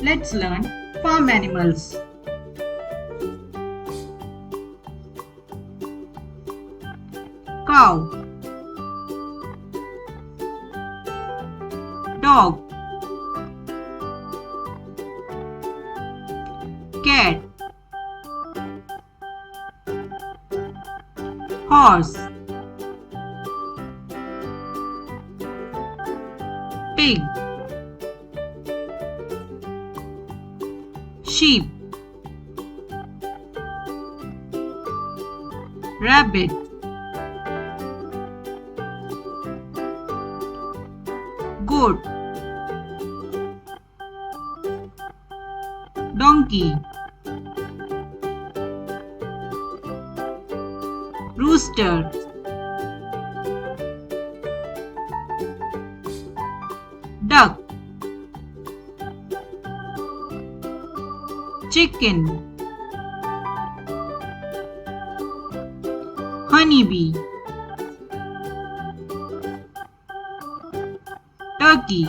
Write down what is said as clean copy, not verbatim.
Let's learn farm animals. Cow, dog, cat, horse, pig, sheep, rabbit, goat, donkey, rooster, duck, chicken, honeybee, turkey,